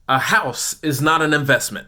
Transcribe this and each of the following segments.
A house is not an investment.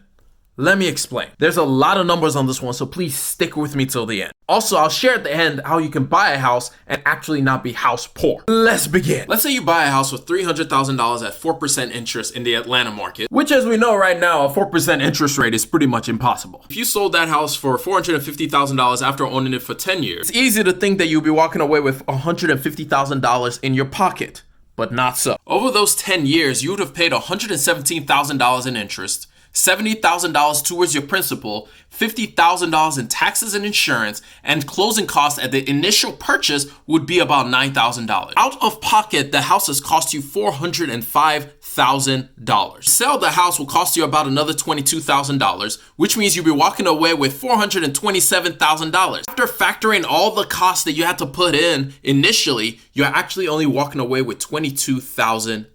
Let me explain. There's a lot of numbers on this one, so please stick with me till the end. Also, I'll share at the end how you can buy a house and actually not be house poor. Let's begin. Let's say you buy a house with $300,000 at 4% interest in the Atlanta market, which as we know right now, a 4% interest rate is pretty much impossible. If you sold that house for $450,000 after owning it for 10 years, it's easy to think that you'll be walking away with $150,000 in your pocket, but not so. Over those 10 years, you would have paid $117,000 in interest, $70,000 towards your principal, $50,000 in taxes and insurance, and closing costs at the initial purchase would be about $9,000. Out of pocket, the house has cost you $405,000. Sell the house will cost you about another $22,000, which means you'll be walking away with $427,000. After factoring all the costs that you had to put in initially, you're actually only walking away with $22,000.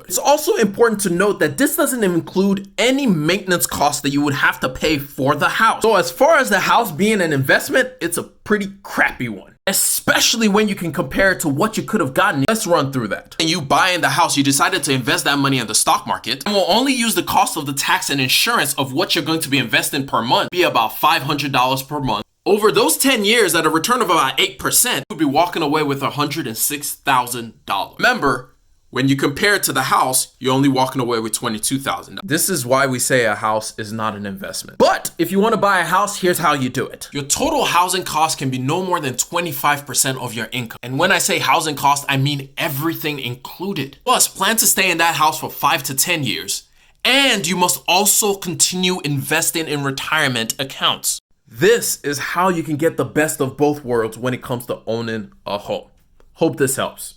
It's also important to note that this doesn't include any maintenance costs that you would have to pay for the house. So as far as the house being an investment, it's a pretty crappy one, especially when you can compare it to what you could have gotten. Let's run through that. And you buy in the house, you decided to invest that money in the stock market and will only use the cost of the tax and insurance of what you're going to be investing per month, be about $500 per month. Over those 10 years at a return of about 8%, you'll be walking away with $106,000. Remember, when you compare it to the house, you're only walking away with $22,000. This is why we say a house is not an investment. But if you want to buy a house, here's how you do it. Your total housing cost can be no more than 25% of your income. And when I say housing cost, I mean everything included. Plus, plan to stay in that house for 5 to 10 years. And you must also continue investing in retirement accounts. This is how you can get the best of both worlds when it comes to owning a home. Hope this helps.